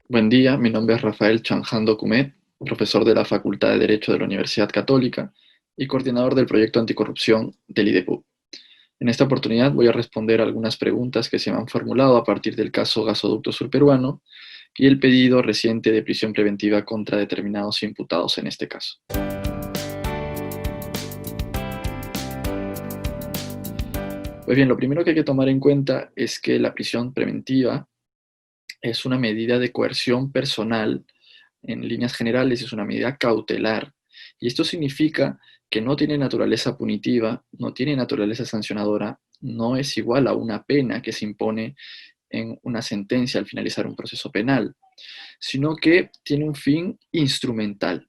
Buen día, mi nombre es Rafael Chanjando Cumet, profesor de la Facultad de Derecho de la Universidad Católica y coordinador del proyecto anticorrupción del IDEPU. En esta oportunidad voy a responder algunas preguntas que se me han formulado a partir del caso Gasoducto Surperuano y el pedido reciente de prisión preventiva contra determinados imputados en este caso. Pues bien, lo primero que hay que tomar en cuenta es que la prisión preventiva es una medida de coerción personal. En líneas generales es una medida cautelar, y esto significa que no tiene naturaleza punitiva, no tiene naturaleza sancionadora, no es igual a una pena que se impone en una sentencia al finalizar un proceso penal, sino que tiene un fin instrumental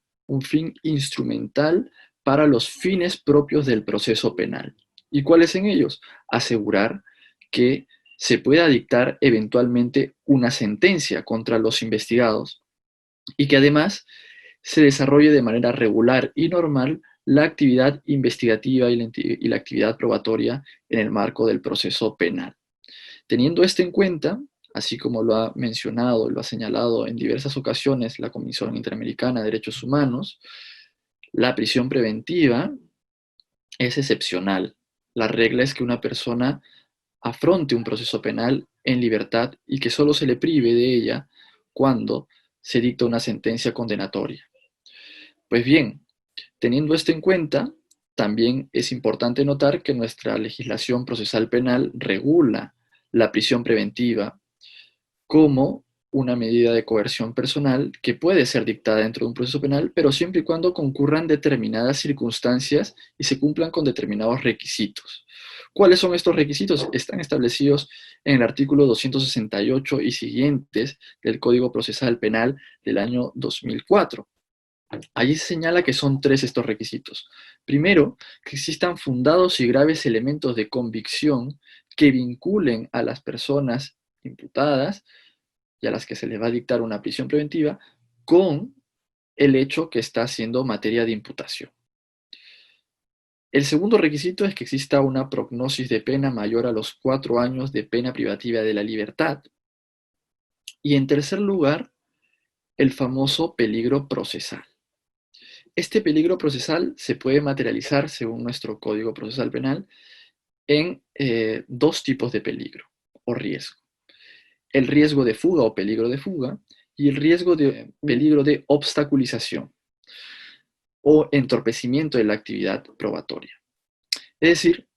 para los fines propios del proceso penal. ¿Y cuáles en ellos? Asegurar que se pueda dictar eventualmente una sentencia contra los investigados y que además se desarrolle de manera regular y normal la actividad investigativa y la actividad probatoria en el marco del proceso penal. Teniendo esto en cuenta, así como lo ha mencionado, lo ha señalado en diversas ocasiones la Comisión Interamericana de Derechos Humanos, la prisión preventiva es excepcional. La regla es que una persona afronte un proceso penal en libertad y que solo se le prive de ella cuando se dicta una sentencia condenatoria. Pues bien, teniendo esto en cuenta, también es importante notar que nuestra legislación procesal penal regula la prisión preventiva como una medida de coerción personal que puede ser dictada dentro de un proceso penal, pero siempre y cuando concurran determinadas circunstancias y se cumplan con determinados requisitos. ¿Cuáles son estos requisitos? Están establecidos en el artículo 268 y siguientes del Código Procesal Penal del año 2004. Allí se señala que son tres estos requisitos. Primero, que existan fundados y graves elementos de convicción que vinculen a las personas imputadas y a las que se les va a dictar una prisión preventiva con el hecho que está siendo materia de imputación. El segundo requisito es que exista una prognosis de pena mayor a los 4 años de pena privativa de la libertad. Y en tercer lugar, el famoso peligro procesal. Este peligro procesal se puede materializar, según nuestro Código Procesal Penal, en dos tipos de peligro o riesgo. El riesgo de fuga o peligro de fuga y el riesgo de peligro de obstaculización o entorpecimiento de la actividad probatoria. Es decir,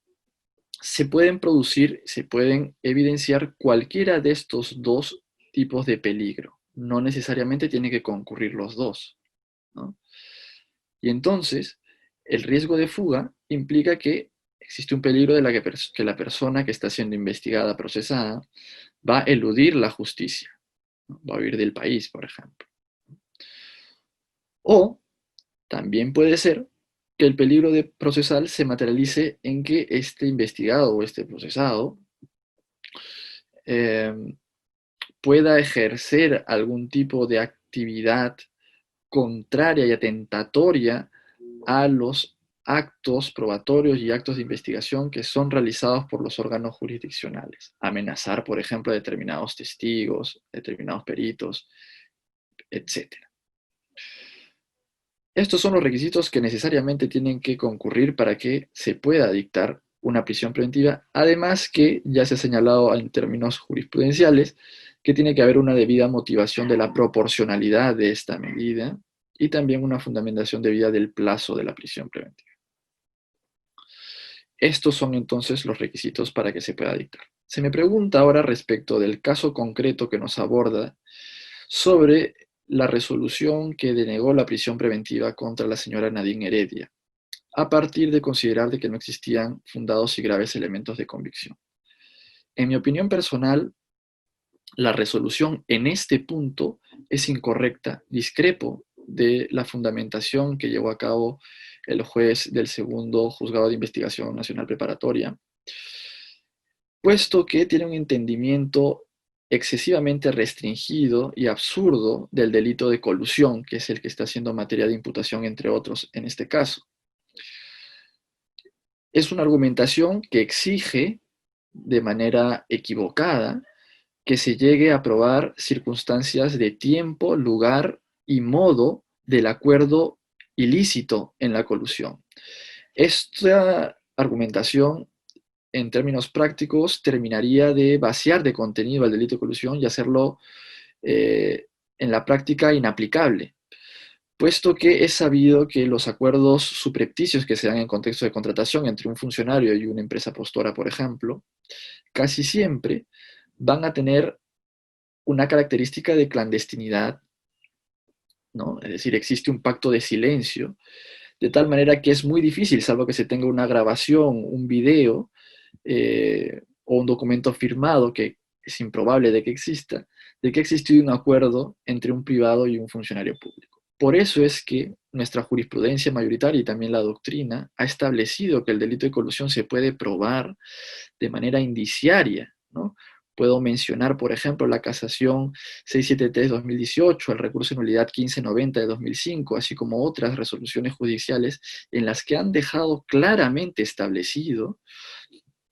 se pueden evidenciar cualquiera de estos dos tipos de peligro. No necesariamente tiene que concurrir los dos, ¿no? Y entonces, el riesgo de fuga implica que existe un peligro de que la persona que está siendo investigada, procesada, va a eludir la justicia, ¿no? Va a huir del país, por ejemplo. O también puede ser que el peligro de procesal se materialice en que este investigado o este procesado eh, pueda ejercer algún tipo de actividad contraria y atentatoria a los actos probatorios y actos de investigación que son realizados por los órganos jurisdiccionales. Amenazar, por ejemplo, a determinados testigos, determinados peritos, etc. Estos son los requisitos que necesariamente tienen que concurrir para que se pueda dictar una prisión preventiva, además que ya se ha señalado en términos jurisprudenciales que tiene que haber una debida motivación de la proporcionalidad de esta medida y también una fundamentación debida del plazo de la prisión preventiva. Estos son entonces los requisitos para que se pueda dictar. Se me pregunta ahora respecto del caso concreto que nos aborda sobre la resolución que denegó la prisión preventiva contra la señora Nadine Heredia, a partir de considerar de que no existían fundados y graves elementos de convicción. En mi opinión personal, la resolución en este punto es incorrecta. Discrepo de la fundamentación que llevó a cabo el juez del segundo Juzgado de Investigación Nacional Preparatoria, puesto que tiene un entendimiento excesivamente restringido y absurdo del delito de colusión, que es el que está siendo materia de imputación, entre otros, en este caso. Es una argumentación que exige, de manera equivocada, que se llegue a probar circunstancias de tiempo, lugar y modo del acuerdo ilícito en la colusión. Esta argumentación, en términos prácticos, terminaría de vaciar de contenido al delito de colusión y hacerlo en la práctica inaplicable, puesto que es sabido que los acuerdos subrepticios que se dan en contexto de contratación entre un funcionario y una empresa postora, por ejemplo, casi siempre van a tener una característica de clandestinidad, ¿no? Es decir, existe un pacto de silencio, de tal manera que es muy difícil, salvo que se tenga una grabación, un video o un documento firmado, que es improbable de que exista, de que ha existido un acuerdo entre un privado y un funcionario público. Por eso es que nuestra jurisprudencia mayoritaria y también la doctrina ha establecido que el delito de colusión se puede probar de manera indiciaria, ¿no? Puedo mencionar, por ejemplo, la casación 673-2018, el recurso de nulidad 1590 de 2005, así como otras resoluciones judiciales en las que han dejado claramente establecido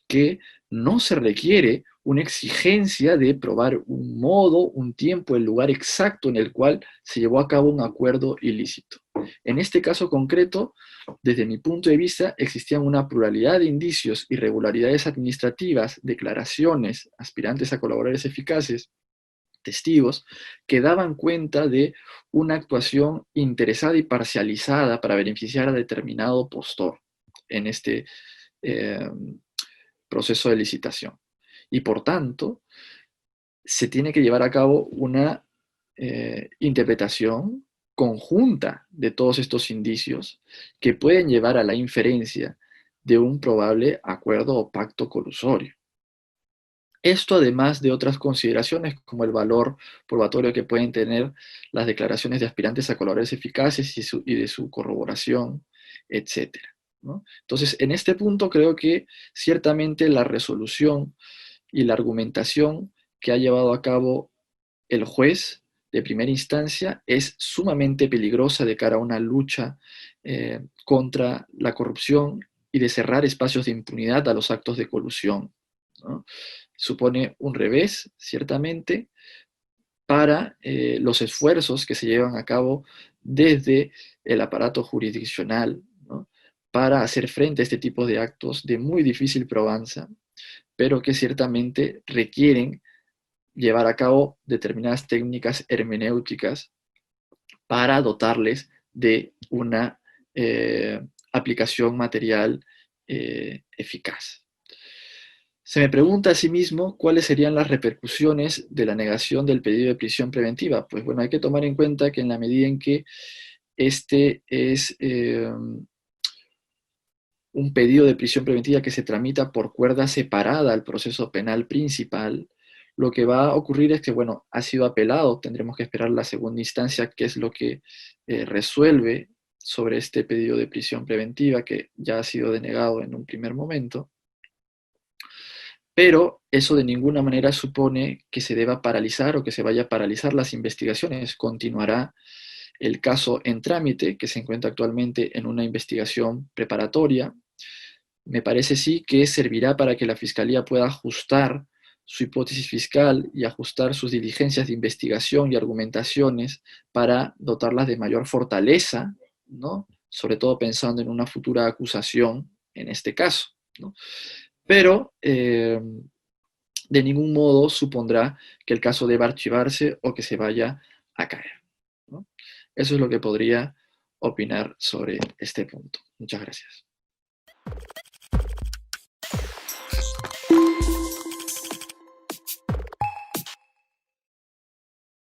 que no se requiere una exigencia de probar un modo, un tiempo, el lugar exacto en el cual se llevó a cabo un acuerdo ilícito. En este caso concreto, desde mi punto de vista, existían una pluralidad de indicios, irregularidades administrativas, declaraciones, aspirantes a colaboradores eficaces, testigos, que daban cuenta de una actuación interesada y parcializada para beneficiar a determinado postor en este proceso de licitación. Y por tanto, se tiene que llevar a cabo una interpretación conjunta de todos estos indicios que pueden llevar a la inferencia de un probable acuerdo o pacto colusorio. Esto además de otras consideraciones como el valor probatorio que pueden tener las declaraciones de aspirantes a colaboradores eficaces y de su corroboración, etc. ¿no? Entonces, en este punto creo que ciertamente la resolución y la argumentación que ha llevado a cabo el juez de primera instancia es sumamente peligrosa de cara a una lucha contra la corrupción y de cerrar espacios de impunidad a los actos de colusión, ¿no? Supone un revés, ciertamente, para los esfuerzos que se llevan a cabo desde el aparato jurisdiccional, ¿no? Para hacer frente a este tipo de actos de muy difícil probanza, pero que ciertamente requieren llevar a cabo determinadas técnicas hermenéuticas para dotarles de una aplicación material eficaz. Se me pregunta asimismo cuáles serían las repercusiones de la negación del pedido de prisión preventiva. Pues bueno, hay que tomar en cuenta que en la medida en que este es un pedido de prisión preventiva que se tramita por cuerda separada al proceso penal principal, lo que va a ocurrir es que, bueno, ha sido apelado, tendremos que esperar la segunda instancia, que es lo que resuelve sobre este pedido de prisión preventiva que ya ha sido denegado en un primer momento, pero eso de ninguna manera supone que se deba paralizar o que se vaya a paralizar las investigaciones. Continuará el caso en trámite, que se encuentra actualmente en una investigación preparatoria. Me parece sí que servirá para que la Fiscalía pueda ajustar su hipótesis fiscal y ajustar sus diligencias de investigación y argumentaciones para dotarlas de mayor fortaleza, ¿no? Sobre todo pensando en una futura acusación en este caso, ¿no? Pero de ningún modo supondrá que el caso deba archivarse o que se vaya a caer, ¿no? Eso es lo que podría opinar sobre este punto. Muchas gracias.